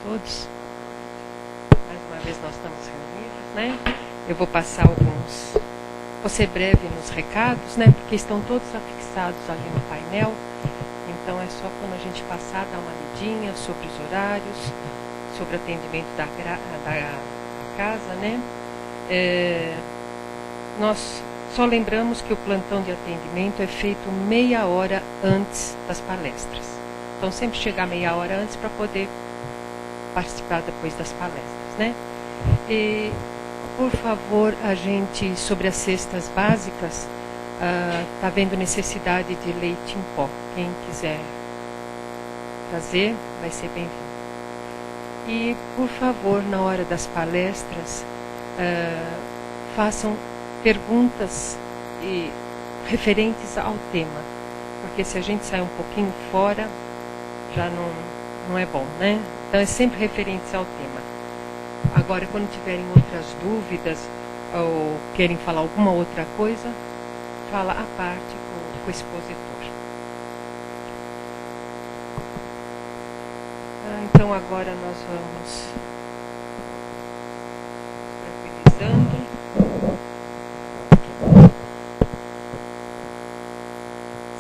todos. Mais uma vez nós estamos reunidos, né? Eu vou passar vou ser breve nos recados, né? Porque estão todos afixados ali no painel. Então é só quando a gente passar, dar uma lidinha sobre os horários, sobre o atendimento da casa, né? Nós só lembramos que o plantão de atendimento é feito meia hora antes das palestras. Então sempre chegar meia hora antes para poder participar depois das palestras, né? E, por favor, a gente, sobre as cestas básicas, está havendo necessidade de leite em pó. Quem quiser trazer, vai ser bem-vindo. E, por favor, na hora das palestras, façam perguntas referentes ao tema. Porque se a gente sair um pouquinho fora, já não é bom, né? Então, é sempre referentes ao tema. Agora, quando tiverem outras dúvidas ou querem falar alguma outra coisa, fala à parte com o expositor. Então, agora nós vamos tranquilizando.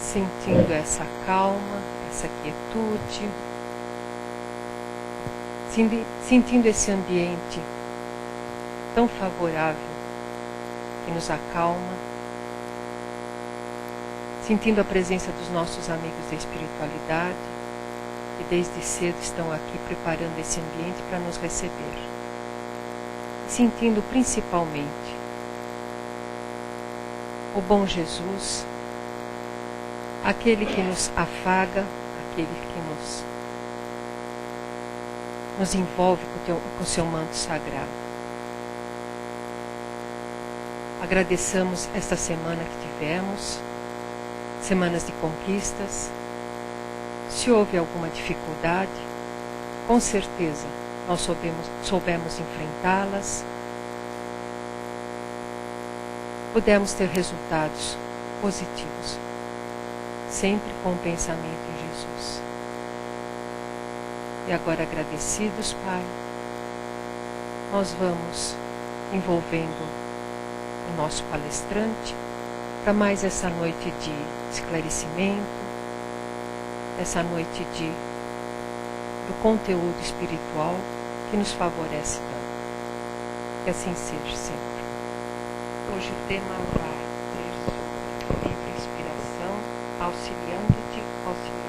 Sentindo essa calma, essa quietude. Sentindo esse ambiente tão favorável que nos acalma, sentindo a presença dos nossos amigos da espiritualidade, que desde cedo estão aqui preparando esse ambiente para nos receber. Sentindo principalmente o bom Jesus, aquele que nos afaga, aquele que nos envolve com o seu manto sagrado. Agradeçamos esta semana que tivemos, semanas de conquistas. Se houve alguma dificuldade, com certeza nós soubemos enfrentá-las. Pudemos ter resultados positivos, sempre com o pensamento em Jesus. E agora, agradecidos, Pai, nós vamos envolvendo o nosso palestrante para mais essa noite de esclarecimento, essa noite do conteúdo espiritual que nos favorece tanto. Que assim seja sempre. Hoje o tema vai ser sobre livre inspiração, auxiliando-te, auxiliarás.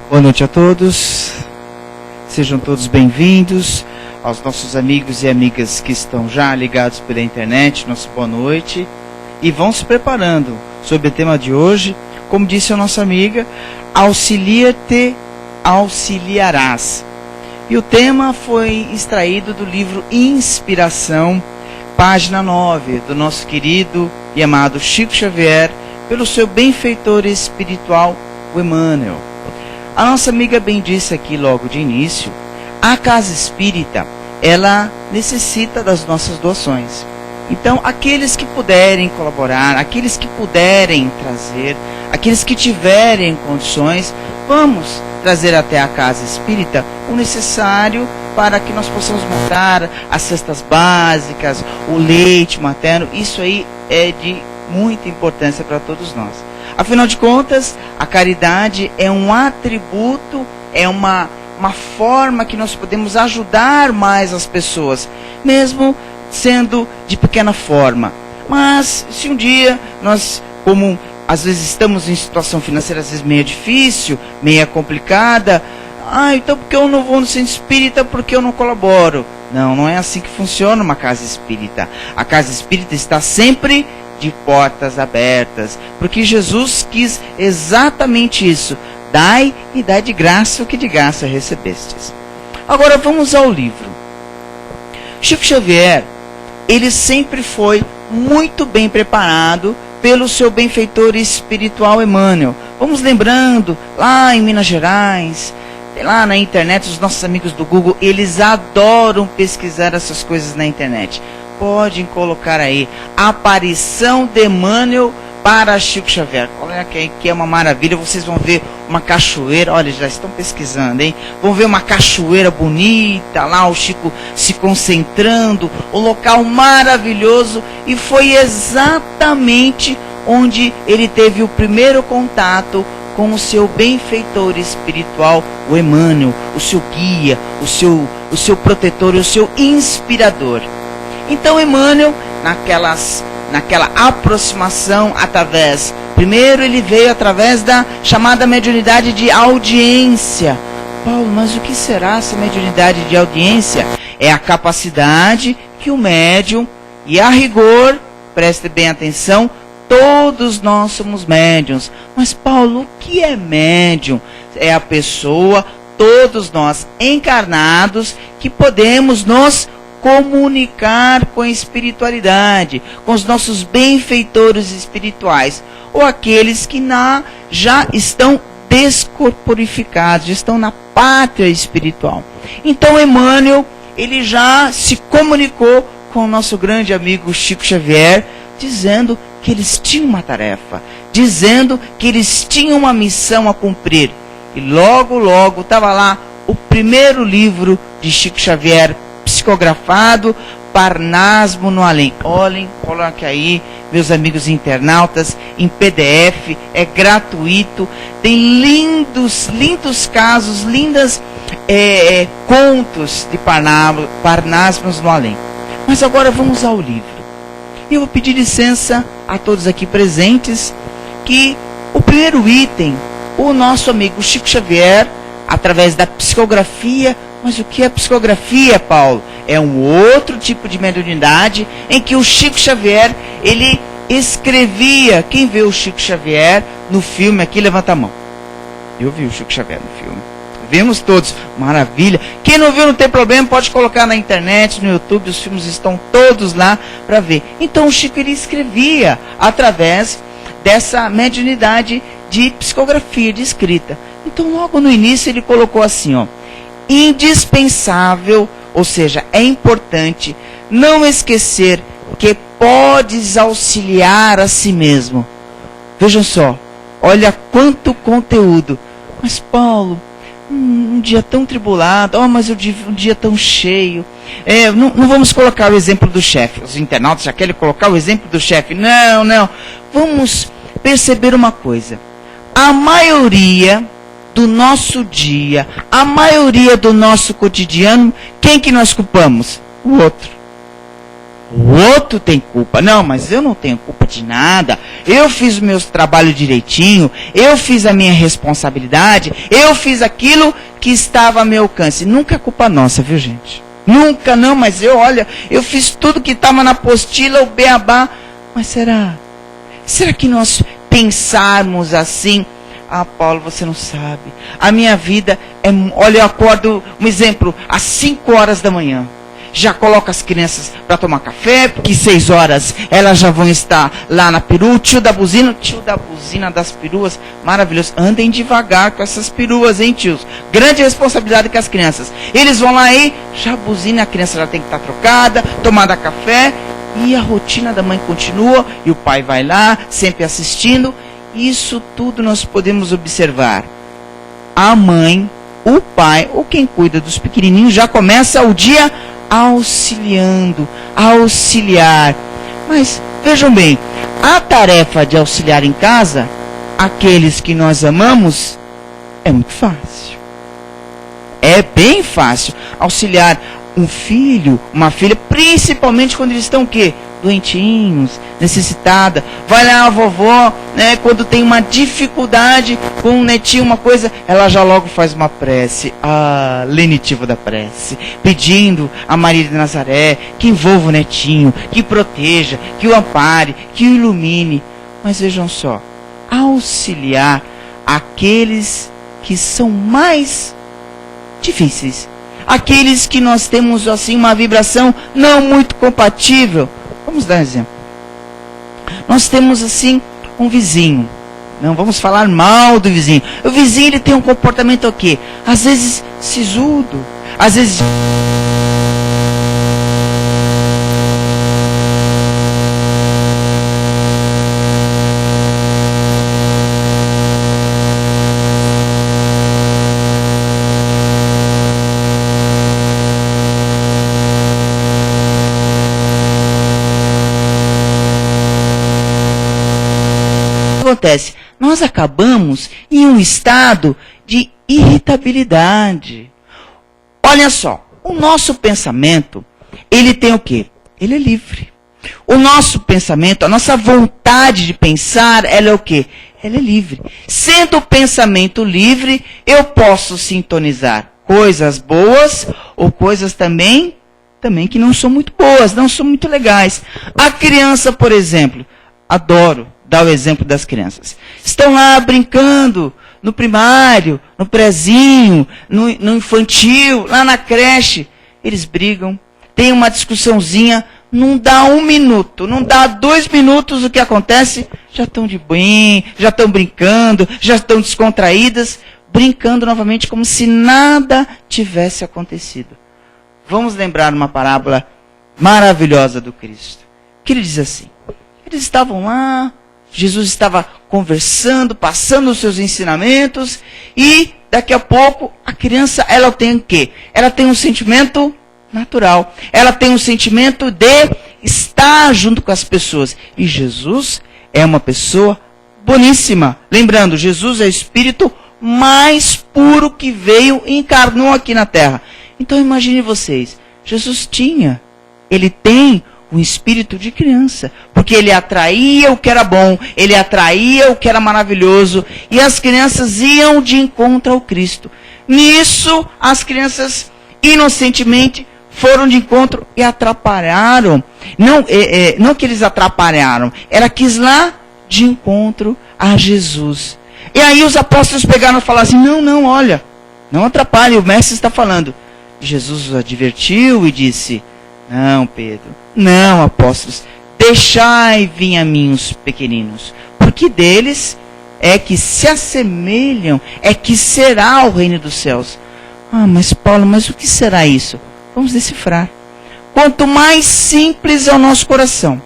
Boa noite a todos, sejam todos bem-vindos, aos nossos amigos e amigas que estão já ligados pela internet, nossa boa noite, e vão se preparando sobre o tema de hoje. Como disse a nossa amiga, auxilia-te, auxiliarás. E o tema foi extraído do livro Inspiração, página 9, do nosso querido e amado Chico Xavier, pelo seu benfeitor espiritual, o Emmanuel. A nossa amiga bem disse aqui logo de início, a casa espírita, ela necessita das nossas doações. Então, aqueles que puderem colaborar, aqueles que puderem trazer, aqueles que tiverem condições, vamos trazer até a casa espírita o necessário para que nós possamos montar as cestas básicas, o leite materno. Isso aí é de muita importância para todos nós. Afinal de contas, a caridade é um atributo, é uma forma que nós podemos ajudar mais as pessoas, mesmo sendo de pequena forma. Mas se um dia nós, como às vezes estamos em situação financeira às vezes meio difícil, meio complicada, então porque eu não vou no centro espírita, porque eu não colaboro? Não é assim que funciona uma casa espírita. A casa espírita está sempre de portas abertas, porque Jesus quis exatamente isso. Dai e dai de graça o que de graça recebestes. Agora vamos ao livro. Chico Xavier, ele sempre foi muito bem preparado pelo seu benfeitor espiritual Emmanuel. Vamos lembrando, lá em Minas Gerais, Tem lá na internet, os nossos amigos do Google, eles adoram pesquisar essas coisas na internet. Podem colocar aí, aparição de Emmanuel para Chico Xavier. Olha que é uma maravilha, vocês vão ver uma cachoeira, olha, já estão pesquisando, hein? Vão ver uma cachoeira bonita, lá o Chico se concentrando, o local maravilhoso, e foi exatamente onde ele teve o primeiro contato com o seu benfeitor espiritual, o Emmanuel, o seu guia, o seu protetor, o seu inspirador. Então Emmanuel, naquela aproximação primeiro ele veio através da chamada mediunidade de audiência. Paulo, mas o que será essa mediunidade de audiência? É a capacidade que o médium, e a rigor, preste bem atenção, todos nós somos médiuns. Mas Paulo, o que é médium? É a pessoa, todos nós encarnados, que podemos nos comunicar com a espiritualidade, com os nossos benfeitores espirituais, ou aqueles que já estão descorporificados, já estão na pátria espiritual. Então Emmanuel, ele já se comunicou com o nosso grande amigo Chico Xavier, dizendo que eles tinham uma tarefa, dizendo que eles tinham uma missão a cumprir. E logo, logo, estava lá o primeiro livro de Chico Xavier, psicografado, Parnasmo no Além. Olhem, coloque aí, meus amigos internautas, em PDF, é gratuito, tem lindos casos, lindas contos de Parnasmos no Além. Mas agora vamos ao livro. E eu vou pedir licença a todos aqui presentes, que o primeiro item, o nosso amigo Chico Xavier, através da psicografia. Mas o que é psicografia, Paulo? É um outro tipo de mediunidade em que o Chico Xavier, ele escrevia. Quem vê o Chico Xavier no filme aqui, levanta a mão. Eu vi o Chico Xavier no filme. Vimos todos, maravilha. Quem não viu, não tem problema, pode colocar na internet, no YouTube, os filmes estão todos lá para ver. Então o Chico, ele escrevia através dessa mediunidade de psicografia, de escrita. Então logo no início ele colocou assim, ó: indispensável, ou seja, é importante não esquecer que podes auxiliar a si mesmo. Vejam só, olha quanto conteúdo. Mas Paulo, um dia tão tribulado, mas um dia tão cheio. Não vamos colocar o exemplo do chefe. Os internautas já querem colocar o exemplo do chefe. Não. Vamos perceber uma coisa. A maioria do nosso dia, a maioria do nosso cotidiano, quem que nós culpamos? O outro. O outro tem culpa. Não, mas eu não tenho culpa de nada. Eu fiz o meu trabalho direitinho, eu fiz a minha responsabilidade, eu fiz aquilo que estava a meu alcance. Nunca é culpa nossa, viu, gente? Nunca, não, mas eu fiz tudo que estava na apostila, o beabá. Mas será? Será que nós pensarmos assim? Ah, Paulo, você não sabe. A minha vida olha, eu acordo, um exemplo, às 5 horas da manhã. Já coloco as crianças para tomar café, porque 6 horas elas já vão estar lá na peru. Tio da buzina das peruas, maravilhoso. Andem devagar com essas peruas, hein, tios? Grande responsabilidade com as crianças. Eles vão lá e já buzina, a criança já tem que estar trocada, tomada café, e a rotina da mãe continua, e o pai vai lá, sempre assistindo. Isso tudo nós podemos observar. A mãe, o pai, ou quem cuida dos pequenininhos, já começa o dia auxiliar. Mas, vejam bem, a tarefa de auxiliar em casa, aqueles que nós amamos, é muito fácil. É bem fácil auxiliar um filho, uma filha, principalmente quando eles estão o quê? Doentinhos, necessitada. Vai lá a vovó, né, quando tem uma dificuldade com um netinho, uma coisa, ela já logo faz uma prece, a lenitiva da prece, pedindo a Maria de Nazaré que envolva o netinho, que proteja, que o ampare, que o ilumine. Mas vejam só, auxiliar aqueles que são mais difíceis, aqueles que nós temos assim uma vibração não muito compatível. Vamos dar um exemplo. Nós temos assim um vizinho, Não vamos falar mal do vizinho. O vizinho, ele tem um comportamento o quê? Às vezes sisudo, às vezes... acontece? Nós acabamos em um estado de irritabilidade. Olha só, o nosso pensamento, ele tem o quê? Ele é livre. O nosso pensamento, a nossa vontade de pensar, ela é o quê? Ela é livre. Sendo o pensamento livre, eu posso sintonizar coisas boas ou coisas também que não são muito boas, não são muito legais. A criança, por exemplo, adoro dar o exemplo das crianças. Estão lá brincando no primário, no prezinho, no infantil, lá na creche. Eles brigam, tem uma discussãozinha, não dá 1 minuto, não dá 2 minutos, o que acontece? Já estão de bem, já estão brincando, já estão descontraídas, brincando novamente como se nada tivesse acontecido. Vamos lembrar uma parábola maravilhosa do Cristo, que ele diz assim, eles estavam lá, Jesus estava conversando, passando os seus ensinamentos, e daqui a pouco a criança, ela tem o quê? Ela tem um sentimento natural. Ela tem um sentimento de estar junto com as pessoas. E Jesus é uma pessoa boníssima. Lembrando, Jesus é o Espírito mais puro que veio e encarnou aqui na Terra. Então imagine vocês, Jesus ele tem um espírito de criança, porque ele atraía o que era bom, ele atraía o que era maravilhoso, e as crianças iam de encontro ao Cristo. Nisso, as crianças inocentemente foram de encontro e atrapalharam. Não que eles atrapalharam, era que lá de encontro a Jesus. E aí os apóstolos pegaram e falaram assim, não, olha, não atrapalhe, o mestre está falando. Jesus os advertiu e disse, não, Pedro, não, apóstolos, deixai vir a mim os pequeninos, porque deles é que se assemelham, é que será o reino dos céus. Ah, mas Paulo, mas o que será isso? Vamos decifrar. Quanto mais simples é o nosso coração,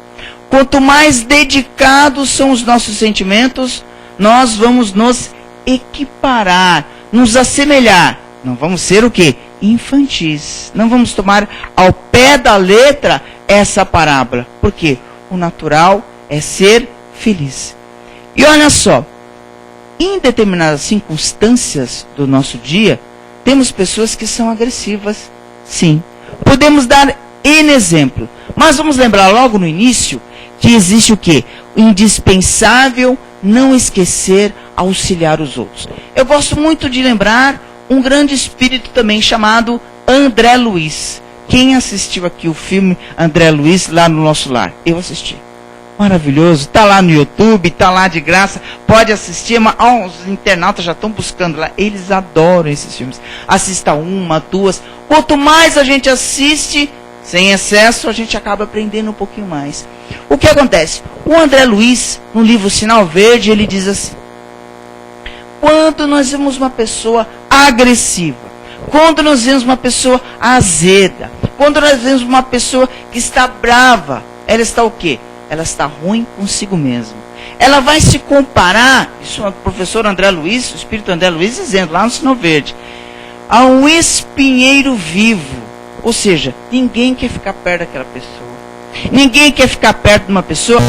quanto mais dedicados são os nossos sentimentos, nós vamos nos equiparar, nos assemelhar. Não vamos ser o quê? Infantis. Não vamos tomar ao pé da letra essa parábola. Porque o natural é ser feliz. E olha só, em determinadas circunstâncias do nosso dia, temos pessoas que são agressivas. Sim. Podemos dar N exemplo. Mas vamos lembrar logo no início que existe o quê? O indispensável não esquecer auxiliar os outros. Eu gosto muito de lembrar um grande espírito também chamado André Luiz. Quem assistiu aqui o filme André Luiz lá no nosso lar? Eu assisti. Maravilhoso. Está lá no YouTube, está lá de graça. Pode assistir, mas os internautas já estão buscando lá. Eles adoram esses filmes. Assista 1, 2. Quanto mais a gente assiste, sem excesso, a gente acaba aprendendo um pouquinho mais. O que acontece? O André Luiz, no livro Sinal Verde, ele diz assim, quando nós vemos uma pessoa agressiva, quando nós vemos uma pessoa azeda, quando nós vemos uma pessoa que está brava, ela está o quê? Ela está ruim consigo mesma. Ela vai se comparar, isso é o professor André Luiz, o espírito André Luiz dizendo lá no Sinal Verde, a um espinheiro vivo. Ou seja, ninguém quer ficar perto daquela pessoa. Ninguém quer ficar perto de uma pessoa...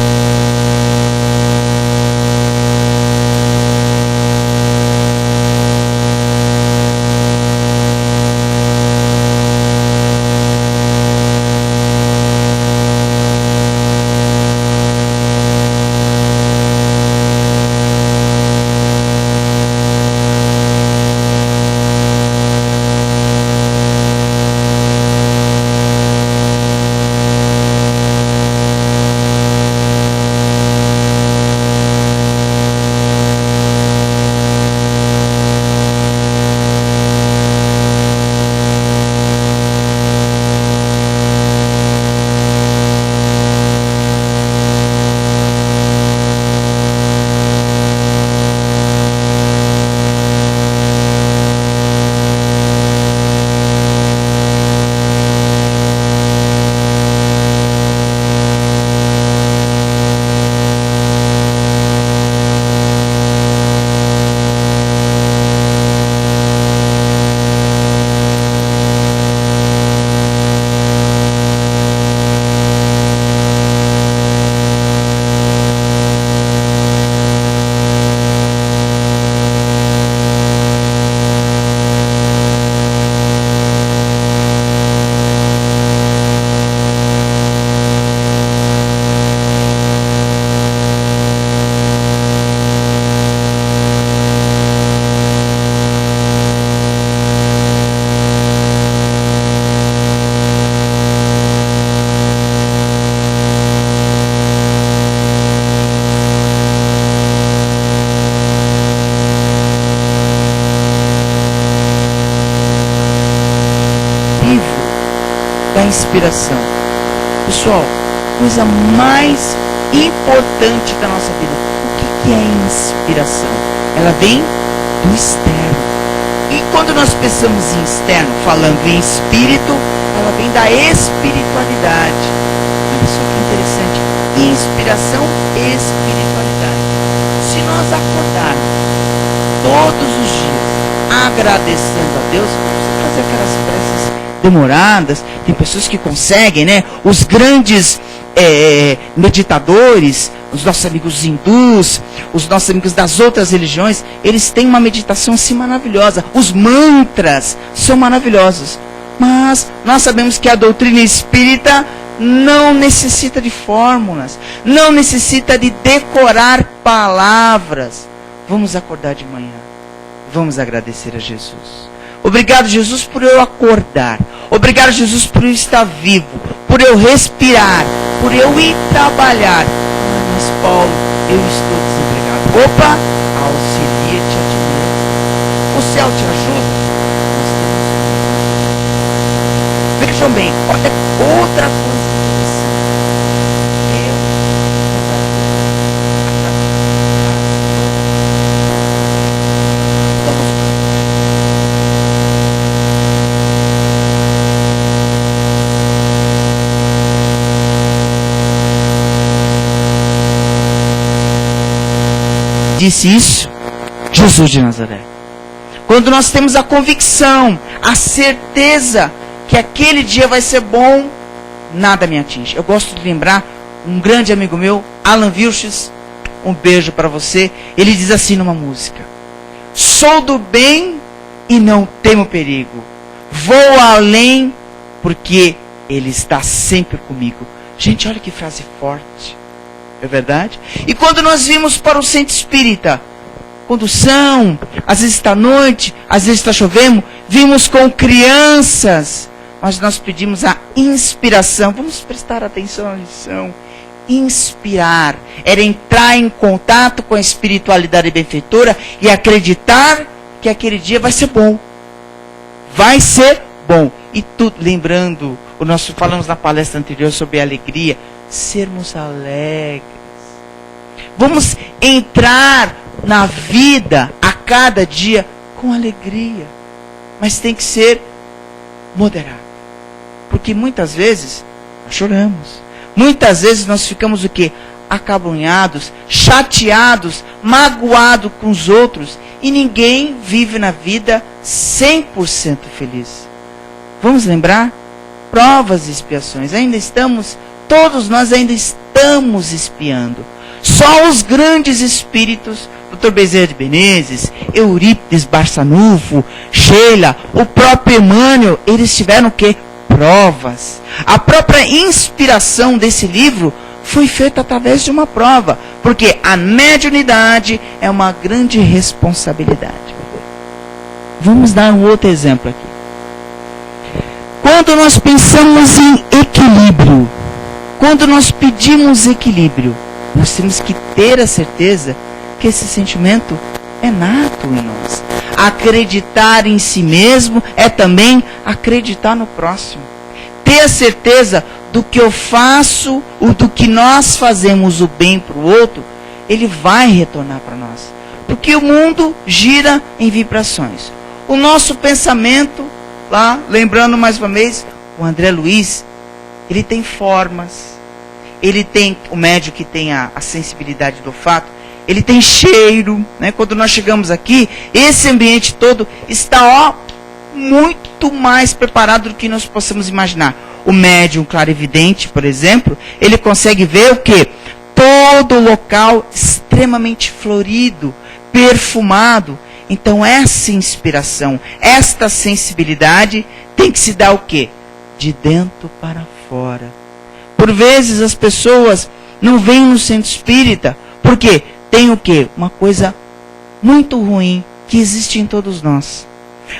inspiração. Pessoal, coisa mais importante da nossa vida. O que é inspiração? Ela vem do externo. E quando nós pensamos em externo, falando em espírito, ela vem da espiritualidade. Olha só que interessante. Inspiração e espiritualidade. Se nós acordarmos todos os dias agradecendo a Deus, vamos fazer aquelas preces demoradas. Tem pessoas que conseguem, né? Os grandes meditadores, os nossos amigos hindus, os nossos amigos das outras religiões, eles têm uma meditação assim maravilhosa. Os mantras são maravilhosos. Mas nós sabemos que a doutrina espírita não necessita de fórmulas, não necessita de decorar palavras. Vamos acordar de manhã. Vamos agradecer a Jesus. Obrigado, Jesus, por eu acordar. Obrigado, Jesus, por eu estar vivo, por eu respirar, por eu ir trabalhar. Mas, Paulo, eu estou desempregado. Opa, auxilia-te a ti mesmo. O céu te ajuda? Vejam bem, olha outra coisa interessante. Disse isso Jesus de Nazaré. Quando nós temos a convicção, a certeza que aquele dia vai ser bom, nada me atinge. Eu gosto de lembrar um grande amigo meu, Alan Vilches, um beijo para você. Ele diz assim numa música: sou do bem e não temo perigo, vou além porque Ele está sempre comigo. Gente, olha que frase forte. É verdade? E quando nós vimos para o centro espírita, condução, às vezes está noite, às vezes está chovendo, vimos com crianças, mas nós pedimos a inspiração. Vamos prestar atenção à lição. Inspirar era entrar em contato com a espiritualidade benfeitora e acreditar que aquele dia vai ser bom. Vai ser bom. E tudo, lembrando, falamos na palestra anterior sobre a alegria, sermos alegres. Vamos entrar na vida a cada dia com alegria. Mas tem que ser moderado. Porque muitas vezes nós choramos. Muitas vezes nós ficamos o quê? Acabrunhados, chateados, magoados com os outros. E ninguém vive na vida 100% feliz. Vamos lembrar? Provas e expiações. Todos nós ainda estamos espiando. Só os grandes espíritos, Dr. Bezerra de Menezes, Eurípides Barçanufo, Sheila, o próprio Emmanuel, eles tiveram o quê? Provas. A própria inspiração desse livro foi feita através de uma prova. Porque a mediunidade é uma grande responsabilidade. Vamos dar um outro exemplo aqui. Quando nós pensamos em equilíbrio, quando nós pedimos equilíbrio, nós temos que ter a certeza que esse sentimento é nato em nós. Acreditar em si mesmo é também acreditar no próximo. Ter a certeza do que eu faço, ou do que nós fazemos o bem para o outro, ele vai retornar para nós. Porque o mundo gira em vibrações. O nosso pensamento, lá, lembrando mais uma vez, o André Luiz, ele tem formas. Ele tem, o médium que tem a sensibilidade do olfato, ele tem cheiro, né? Quando nós chegamos aqui, esse ambiente todo está, muito mais preparado do que nós possamos imaginar. O médium clarividente, por exemplo, ele consegue ver o quê? Todo o local extremamente florido, perfumado. Então essa inspiração, esta sensibilidade tem que se dar o quê? De dentro para fora. Por vezes as pessoas não vêm no centro espírita, porque tem o quê? Uma coisa muito ruim que existe em todos nós.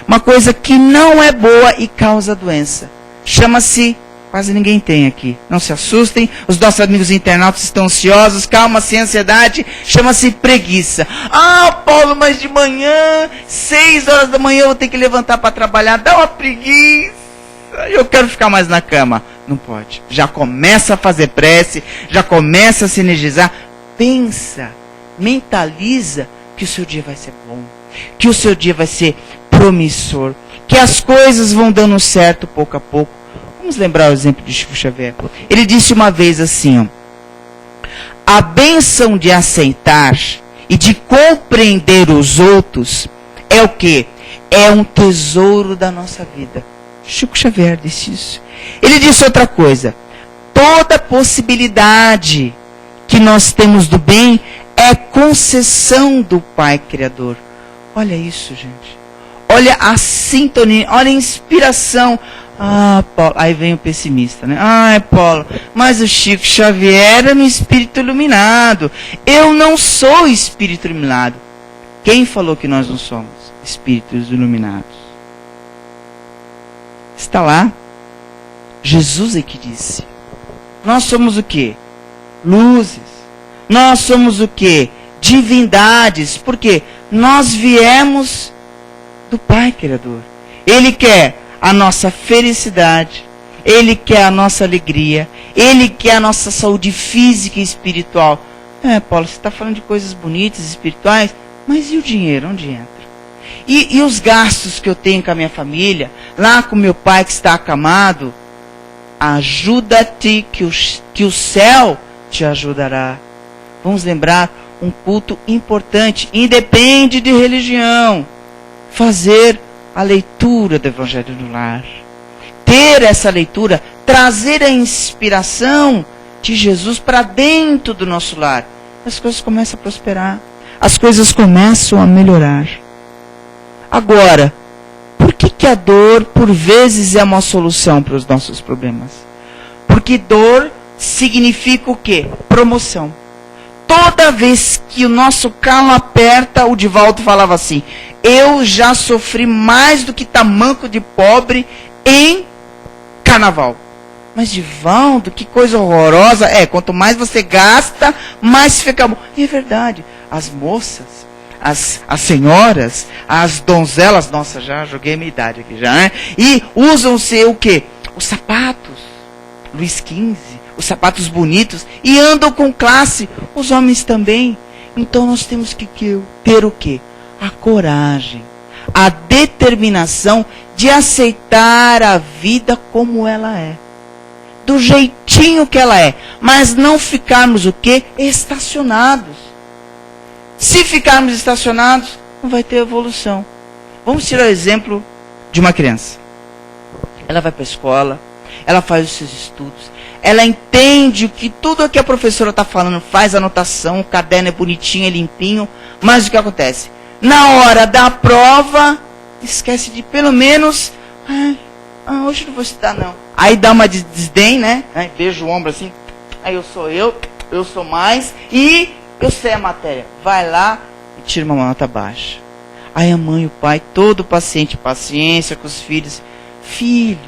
Uma coisa que não é boa e causa doença. Chama-se, quase ninguém tem aqui, não se assustem, os nossos amigos internautas estão ansiosos, calma, sem ansiedade, chama-se preguiça. Ah, Paulo, mas de manhã, 6 horas da manhã eu vou ter que levantar para trabalhar, dá uma preguiça. eu quero ficar mais na cama. Não pode. Já começa a fazer prece, já começa a se energizar. Pensa, mentaliza que o seu dia vai ser bom, que o seu dia vai ser promissor, que as coisas vão dando certo pouco a pouco. Vamos lembrar o exemplo de Chico Xavier. Ele disse uma vez assim, ó, a bênção de aceitar e de compreender os outros é o quê? É um tesouro da nossa vida. Chico Xavier disse isso. Ele disse outra coisa. Toda possibilidade que nós temos do bem é concessão do Pai Criador. Olha isso, gente. Olha a sintonia, olha a inspiração. Ah, Paulo, aí vem o pessimista, né? Ai, Paulo, mas o Chico Xavier era um espírito iluminado. Eu não sou espírito iluminado. Quem falou que nós não somos espíritos iluminados? Está lá. Jesus é que disse. Nós somos o quê? Luzes. Nós somos o quê? Divindades. Por quê? Nós viemos do Pai Criador. Ele quer a nossa felicidade, Ele quer a nossa alegria, Ele quer a nossa saúde física e espiritual. Paulo, você está falando de coisas bonitas, espirituais, mas e o dinheiro, onde entra? E os gastos que eu tenho com a minha família, lá com meu pai que está acamado? Ajuda-te que o céu te ajudará. Vamos lembrar um culto importante, independe de religião, fazer a leitura do Evangelho no lar. Ter essa leitura, trazer a inspiração de Jesus para dentro do nosso lar. As coisas começam a prosperar. As coisas começam a melhorar. Agora, por que a dor, por vezes, é uma solução para os nossos problemas? Porque dor significa o quê? Promoção. Toda vez que o nosso calo aperta, o Divaldo falava assim, eu já sofri mais do que tamanco de pobre em carnaval. Mas Divaldo, que coisa horrorosa. Quanto mais você gasta, mais fica bom. E é verdade, as moças, as senhoras, as donzelas, nossa, já joguei minha idade aqui já, né? E usam-se o quê? Os sapatos, Luiz XV, os sapatos bonitos, e andam com classe, os homens também. Então nós temos que ter o quê? A coragem, a determinação de aceitar a vida como ela é. Do jeitinho que ela é. Mas não ficarmos o quê? Estacionados. Se ficarmos estacionados, não vai ter evolução. Vamos tirar o exemplo de uma criança. Ela vai para a escola, ela faz os seus estudos, ela entende o que tudo o que a professora está falando, faz anotação, o caderno é bonitinho, é limpinho, mas o que acontece? Na hora da prova, esquece de pelo menos, hoje não vou estudar não. Aí dá uma desdém, né? Aí beija o ombro assim, aí eu sou mais, e eu sei a matéria. Vai lá e tira uma nota baixa. Aí a mãe e o pai, todo paciência com os filhos. Filho,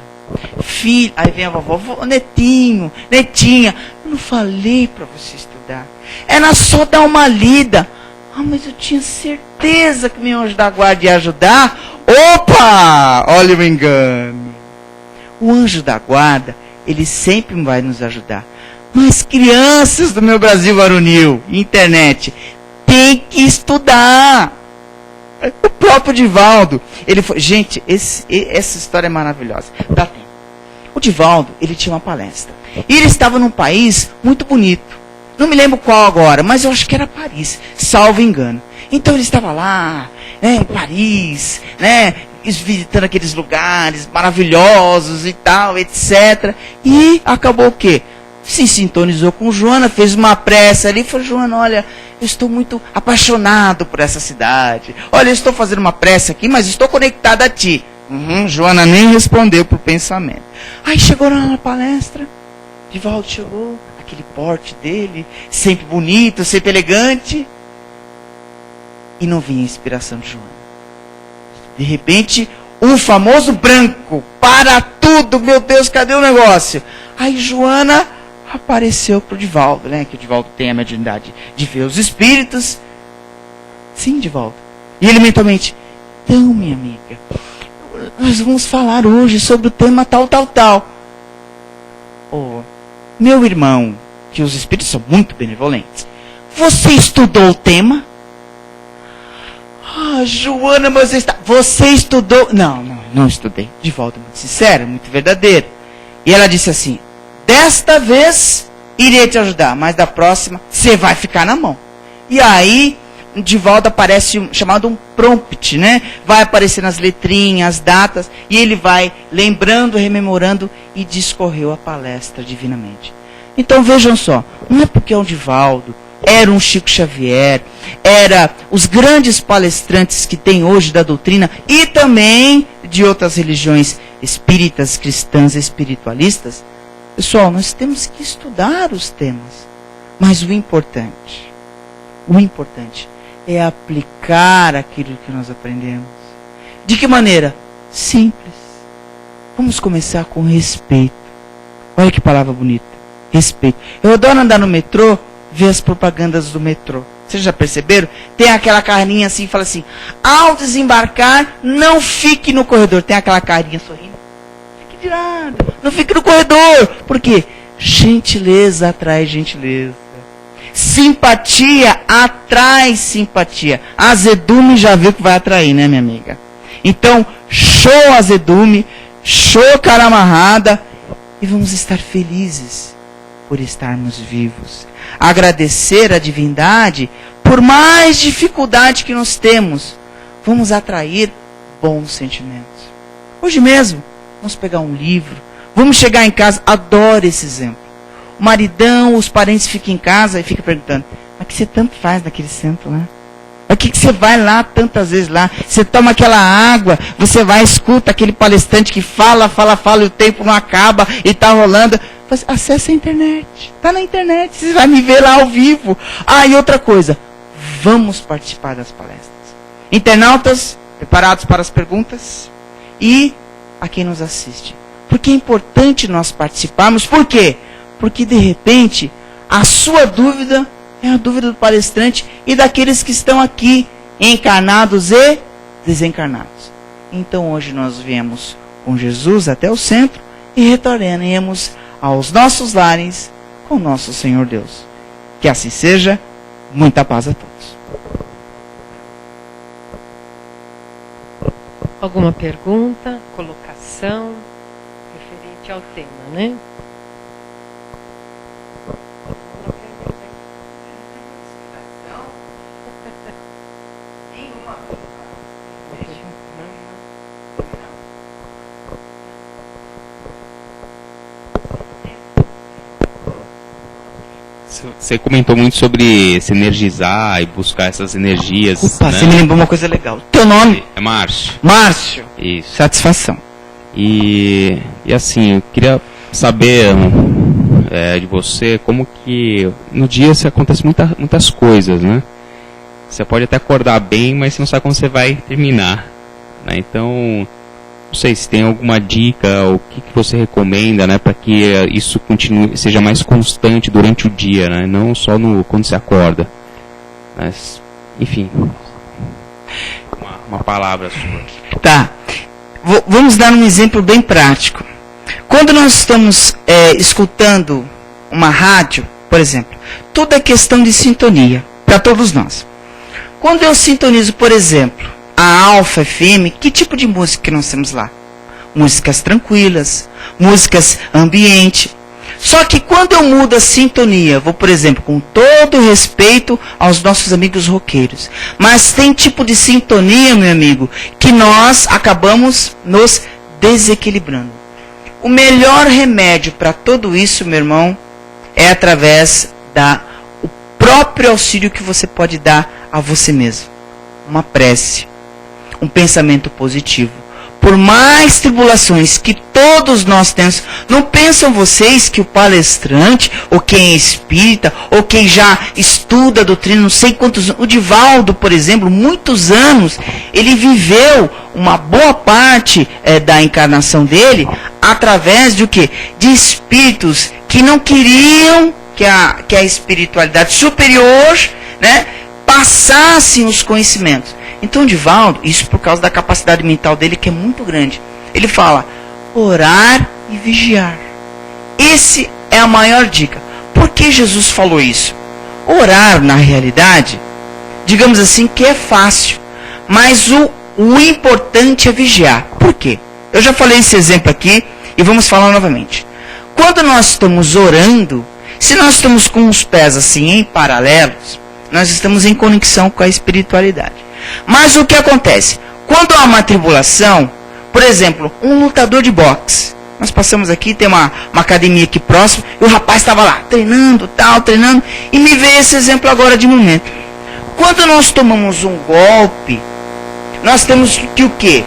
aí vem a vovó, netinho, netinha, eu não falei para você estudar. Era só dar uma lida. Mas eu tinha certeza que meu anjo da guarda ia ajudar. Opa, olha o engano. O anjo da guarda, ele sempre vai nos ajudar. Mas crianças do meu Brasil varonil, internet, tem que estudar. O próprio Divaldo, ele foi, gente, essa história é maravilhosa. Dá tempo. O Divaldo, ele tinha uma palestra. E ele estava num país muito bonito. Não me lembro qual agora, mas eu acho que era Paris, salvo engano. Então ele estava lá, né, em Paris, né, visitando aqueles lugares maravilhosos e tal, etc. E acabou o quê? Se sintonizou com Joana, fez uma prece ali e falou, Joana, olha, eu estou muito apaixonado por essa cidade. Olha, eu estou fazendo uma prece aqui, mas estou conectada a ti. Joana nem respondeu pro pensamento. Aí chegou lá na palestra, Divaldo chegou, aquele porte dele, sempre bonito, sempre elegante. E não vinha a inspiração de Joana. De repente, um famoso branco, para tudo, meu Deus, cadê o negócio? Aí Joana apareceu para o Divaldo, né? Que o Divaldo tem a mediunidade de ver os espíritos. Sim, Divaldo. E ele mentalmente, então, minha amiga, nós vamos falar hoje sobre o tema tal, tal, tal. Oh, meu irmão, que os espíritos são muito benevolentes. Você estudou o tema? Ah, Joana, mas você estudou? Não estudei. De volta, muito sincera, muito verdadeira. E ela disse assim: desta vez irei te ajudar, mas da próxima você vai ficar na mão. E aí, de volta aparece chamado um prompt, né? Vai aparecer nas letrinhas, as datas, e ele vai lembrando, rememorando, e discorreu a palestra divinamente. Então vejam só, não é porque é um Divaldo, era um Chico Xavier, era os grandes palestrantes que tem hoje da doutrina e também de outras religiões espíritas, cristãs, espiritualistas. Pessoal, nós temos que estudar os temas, mas o importante é aplicar aquilo que nós aprendemos. De que maneira? Simples. Vamos começar com respeito. Olha que palavra bonita. Respeito. Eu adoro andar no metrô, ver as propagandas do metrô. Vocês já perceberam? Tem aquela carinha assim, fala assim: ao desembarcar, não fique no corredor. Tem aquela carinha sorrindo. Fique de lado. Não fique no corredor. Por quê? Gentileza atrai gentileza. Simpatia atrai simpatia. Azedume já viu que vai atrair, né, minha amiga? Então, show azedume, show cara amarrada, e vamos estar felizes por estarmos vivos. Agradecer a divindade por mais dificuldade que nós temos. Vamos atrair bons sentimentos. Hoje mesmo, vamos pegar um livro, vamos chegar em casa. Adoro esse exemplo. O maridão, os parentes ficam em casa e ficam perguntando: mas o que você tanto faz naquele centro lá? Mas o que você vai lá tantas vezes lá? Você toma aquela água, você vai, escuta aquele palestrante que fala, e o tempo não acaba e está rolando. Acesse a internet. Está na internet, você vai me ver lá ao vivo. Ah, e outra coisa, vamos participar das palestras. Internautas, preparados para as perguntas? E a quem nos assiste. Porque é importante nós participarmos. Por quê? Porque, de repente, a sua dúvida é a dúvida do palestrante e daqueles que estão aqui, encarnados e desencarnados. Então, hoje nós viemos com Jesus até o centro e retornaremos aos nossos lares com nosso Senhor Deus. Que assim seja. Muita paz a todos. Alguma pergunta, colocação referente ao tema, né? Você comentou muito sobre se energizar e buscar essas energias. Opa, né? você me lembrou uma coisa legal. Teu nome? É Márcio. Márcio. Isso. Satisfação. E assim, eu queria saber de você como que no dia acontece muitas coisas, né? Você pode até acordar bem, mas você não sabe como você vai terminar, né? Então, não sei se tem alguma dica, o que você recomenda, né, para que isso continue, seja mais constante durante o dia, né, não só quando você acorda. Mas, enfim, uma palavra sua. Tá. Vamos dar um exemplo bem prático. Quando nós estamos escutando uma rádio, por exemplo, tudo é questão de sintonia, para todos nós. Quando eu sintonizo, por exemplo, a Alfa FM, que tipo de música que nós temos lá? Músicas tranquilas, músicas ambiente. Só que quando eu mudo a sintonia, vou, por exemplo, com todo respeito aos nossos amigos roqueiros, mas tem tipo de sintonia, meu amigo, que nós acabamos nos desequilibrando. O melhor remédio para tudo isso, meu irmão, é através o próprio auxílio que você pode dar a você mesmo. Uma prece. Um pensamento positivo. Por mais tribulações que todos nós temos, não pensam vocês que o palestrante, ou quem é espírita, ou quem já estuda a doutrina, não sei quantos, o Divaldo, por exemplo, muitos anos, ele viveu uma boa parte da encarnação dele, através de o quê? De espíritos que não queriam que a espiritualidade superior, né, passassem os conhecimentos. Então, Divaldo, isso por causa da capacidade mental dele, que é muito grande. Ele fala, orar e vigiar. Esse é a maior dica. Por que Jesus falou isso? Orar, na realidade, digamos assim, que é fácil. Mas o importante é vigiar. Por quê? Eu já falei esse exemplo aqui e vamos falar novamente. Quando nós estamos orando, se nós estamos com os pés assim em paralelos, nós estamos em conexão com a espiritualidade. Mas o que acontece? Quando há uma tribulação, por exemplo, um lutador de boxe, nós passamos aqui, tem uma academia aqui próximo, e o rapaz estava lá, treinando, e me veio esse exemplo agora de momento. Quando nós tomamos um golpe, nós temos que o quê?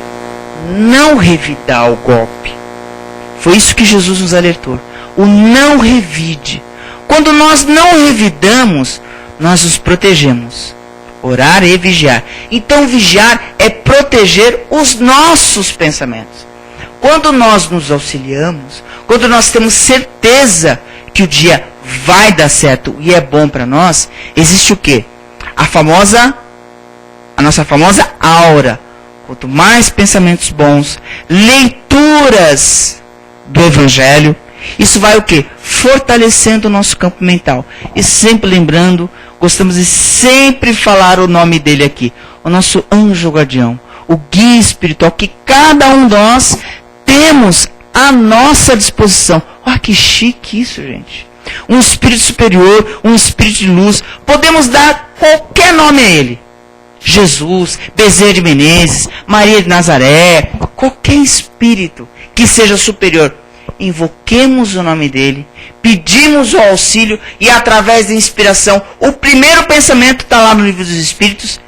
Não revidar o golpe. Foi isso que Jesus nos alertou. O não revide. Quando nós não revidamos, nós nos protegemos. Orar e vigiar. Então, vigiar é proteger os nossos pensamentos. Quando nós nos auxiliamos, quando nós temos certeza que o dia vai dar certo e é bom para nós, existe o quê? A nossa famosa aura. Quanto mais pensamentos bons, leituras do Evangelho, isso vai o quê? Fortalecendo o nosso campo mental. E sempre lembrando, gostamos de sempre falar o nome dele aqui. O nosso anjo guardião, o guia espiritual, que cada um de nós temos à nossa disposição. Olha que chique isso, gente. Um espírito superior, um espírito de luz. Podemos dar qualquer nome a ele. Jesus, Bezerra de Menezes, Maria de Nazaré, qualquer espírito que seja superior. Invoquemos o nome dele, pedimos o auxílio e através da inspiração, o primeiro pensamento está lá no livro dos Espíritos,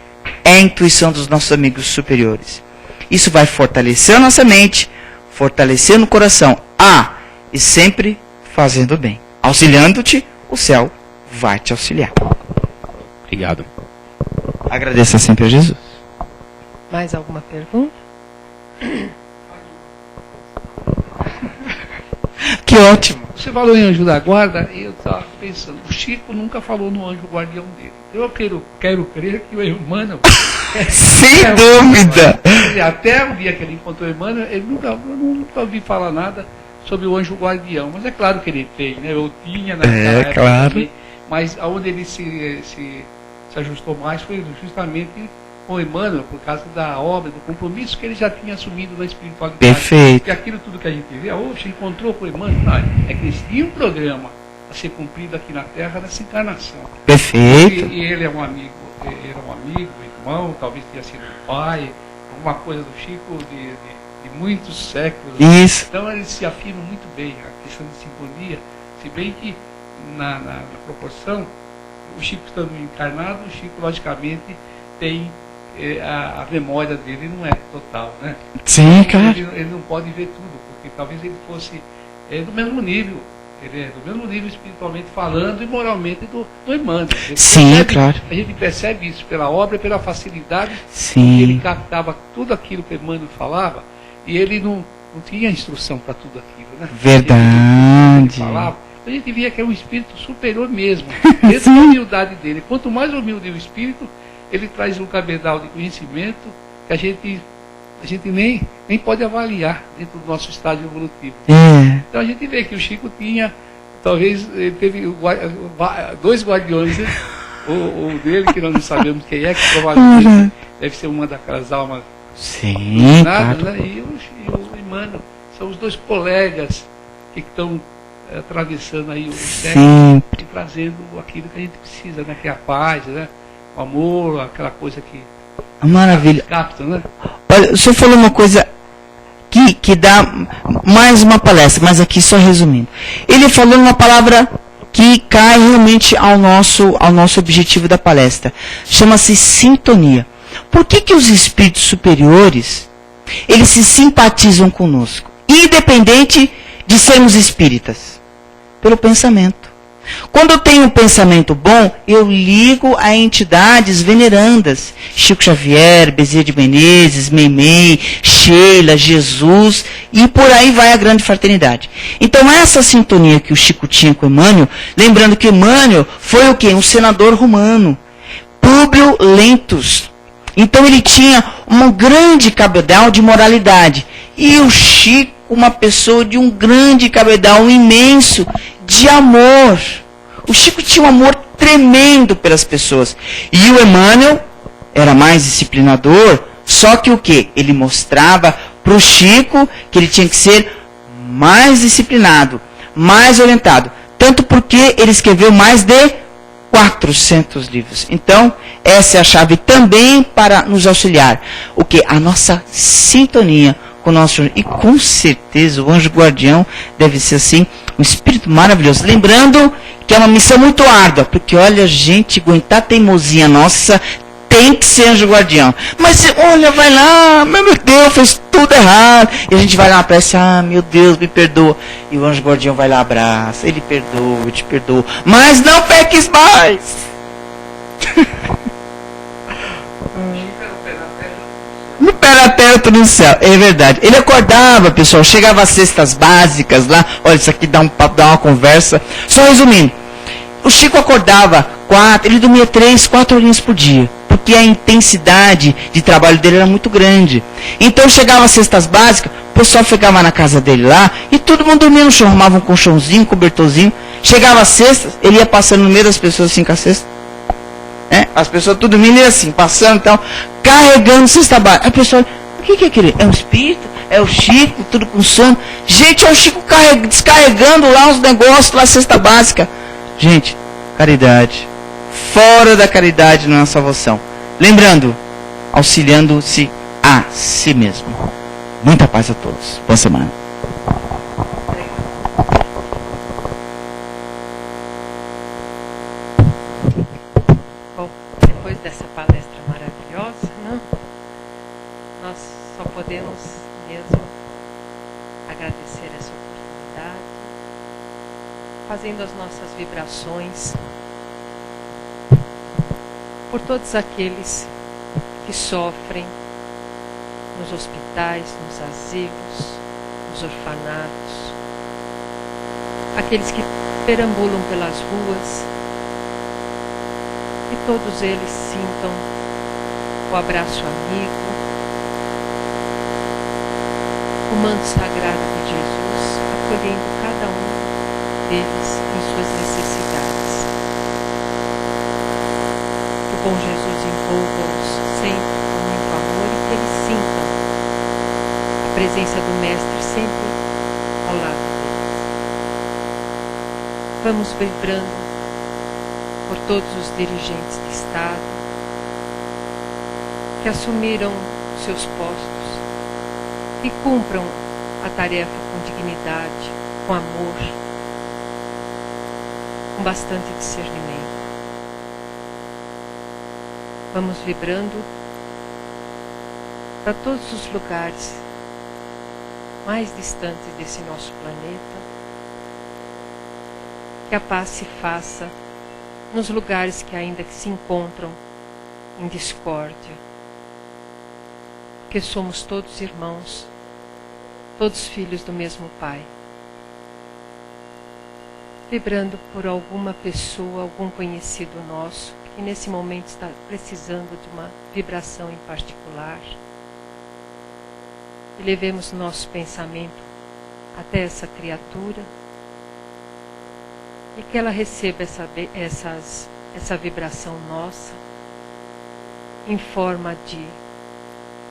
é a intuição dos nossos amigos superiores. Isso vai fortalecer a nossa mente, fortalecer no coração. E sempre fazendo bem. Auxiliando-te, o céu vai te auxiliar. Obrigado. Agradeça sempre a Jesus. Mais alguma pergunta? Que ótimo. Você falou em anjo da guarda e eu estava pensando, o Chico nunca falou no anjo guardião dele. Eu quero crer que o Emmanuel... Sem dúvida. Até o dia que ele encontrou o Emmanuel, eu nunca ouvi falar nada sobre o anjo guardião. Mas é claro que ele tem, né? Eu tinha naquela época claro. Também, mas aonde ele se ajustou mais foi justamente com o Emmanuel, por causa da obra, do compromisso que ele já tinha assumido da espiritualidade. Perfeito. E aquilo tudo que a gente vê, hoje encontrou com o Emmanuel, não, é que eles tinham um programa a ser cumprido aqui na Terra nessa encarnação. Perfeito. E ele é um amigo, irmão, talvez tenha sido pai, alguma coisa do Chico de muitos séculos. Isso. Então eles se afinam muito bem, a questão de sintonia, se bem que na proporção, o Chico estando encarnado, o Chico logicamente tem a memória dele não é total, né? Sim, claro. Ele não pode ver tudo, porque talvez ele fosse do mesmo nível. Ele é do mesmo nível espiritualmente falando e moralmente do Emmanuel. Sim, claro. A gente percebe isso pela obra e pela facilidade. Sim. Que ele captava tudo aquilo que Emmanuel falava e ele não tinha instrução para tudo aquilo, né? Verdade. Ele falava, a gente via que é um espírito superior mesmo, dentro da humildade dele. Quanto mais humilde o espírito, ele traz um cabedal de conhecimento que a gente nem pode avaliar dentro do nosso estágio evolutivo. Então a gente vê que o Chico tinha, talvez ele teve 2 guardiões, né? o dele, que nós não sabemos quem é, que provavelmente deve ser uma daquelas almas. Sim, nada, claro. né? E o Emmanuel são os 2 colegas que estão atravessando aí o século e trazendo aquilo que a gente precisa, né? Que é a paz, né? O amor, aquela coisa que maravilha. Capta, né? Olha, o senhor falou uma coisa que dá mais uma palestra, mas aqui só resumindo. Ele falou uma palavra que cai realmente ao nosso objetivo da palestra. Chama-se sintonia. Por que os espíritos superiores, eles se simpatizam conosco? Independente de sermos espíritas. Pelo pensamento. Quando eu tenho um pensamento bom, eu ligo a entidades venerandas. Chico Xavier, Bezerra de Menezes, Meimei, Sheila, Jesus, e por aí vai a grande fraternidade. Então essa sintonia que o Chico tinha com Emmanuel, lembrando que Emmanuel foi o quê? Um senador romano. Públio Lentulus. Então ele tinha um grande cabedal de moralidade. E o Chico, uma pessoa de um grande cabedal imenso de amor. O Chico tinha um amor tremendo pelas pessoas. E o Emmanuel era mais disciplinador, só que o quê? Ele mostrava para o Chico que ele tinha que ser mais disciplinado, mais orientado. Tanto porque ele escreveu mais de 400 livros. Então, essa é a chave também para nos auxiliar. O que? A nossa sintonia com o nosso... E com certeza o anjo guardião deve ser assim, um espírito maravilhoso. Lembrando que é uma missão muito árdua, porque olha, gente, aguentar a teimosia nossa, tem que ser anjo guardião. Mas olha, vai lá, meu Deus, fez tudo errado. E a gente vai lá na prece, meu Deus, me perdoa. E o anjo guardião vai lá, abraça, ele perdoa, eu te perdoo. Mas não peques mais. No pé na terra, tudo no céu. É verdade. Ele acordava, pessoal, chegava às cestas básicas lá. Olha, isso aqui dá um papo, dá uma conversa. Só resumindo. O Chico acordava 4, ele dormia 3, 4 horinhas por dia. Porque a intensidade de trabalho dele era muito grande. Então chegava às cestas básicas, o pessoal ficava na casa dele lá e todo mundo dormia no chão, arrumava um colchãozinho, um cobertorzinho. Chegava às cestas, ele ia passando no meio das pessoas assim com a cesta. As pessoas tudo dormindo e assim, passando e tal, carregando cesta básica. A pessoa, o que é aquele? É um espírito? É o Chico, tudo com sono? Gente, é o Chico descarregando lá os negócios, lá a cesta básica. Gente, caridade. Fora da caridade não é salvação. Lembrando, auxiliando-se a si mesmo. Muita paz a todos. Boa semana. Bom, depois dessa palestra maravilhosa, né, nós só podemos mesmo agradecer essa oportunidade, fazendo as nossas vibrações por todos aqueles que sofrem nos hospitais, nos asilos, nos orfanatos, aqueles que perambulam pelas ruas, que todos eles sintam o abraço amigo, o manto sagrado de Jesus, acolhendo cada um deles em suas necessidades. Que o bom Jesus envolva-os sempre com muito amor e que eles sintam a presença do Mestre sempre ao lado deles. Vamos vibrando por todos os dirigentes de Estado que assumiram seus postos, que cumpram a tarefa com dignidade, com amor, com bastante discernimento. Vamos vibrando para todos os lugares mais distantes desse nosso planeta, que a paz se faça nos lugares que ainda se encontram em discórdia, porque somos todos irmãos, todos filhos do mesmo Pai. Vibrando por alguma pessoa, algum conhecido nosso, que nesse momento está precisando de uma vibração em particular, e levemos nosso pensamento até essa criatura, e que ela receba essa vibração nossa em forma de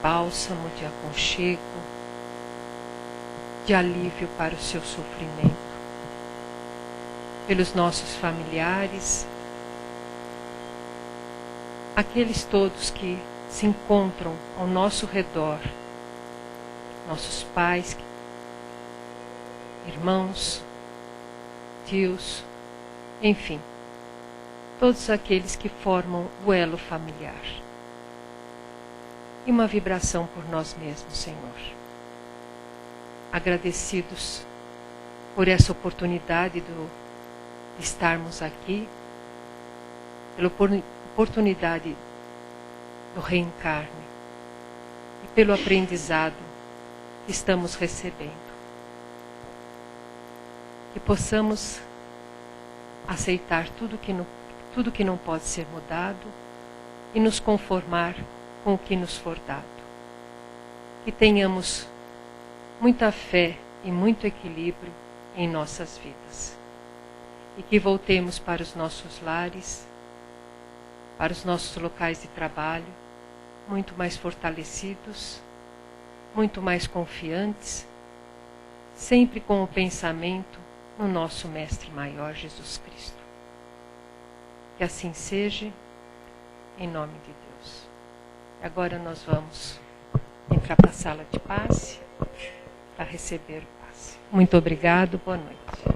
bálsamo, de aconchego, de alívio para o seu sofrimento. Pelos nossos familiares, aqueles todos que se encontram ao nosso redor, nossos pais, irmãos, tios, enfim, todos aqueles que formam o elo familiar. E uma vibração por nós mesmos, Senhor. Agradecidos por essa oportunidade de estarmos aqui, pela oportunidade do reencarne e pelo aprendizado que estamos recebendo. Que possamos aceitar tudo que não pode ser mudado e nos conformar com o que nos for dado. Que tenhamos muita fé e muito equilíbrio em nossas vidas. E que voltemos para os nossos lares, para os nossos locais de trabalho, muito mais fortalecidos, muito mais confiantes, sempre com o pensamento no nosso Mestre Maior, Jesus Cristo. Que assim seja, em nome de Deus. Agora nós vamos entrar para a sala de passe para receber o passe. Muito obrigado, boa noite.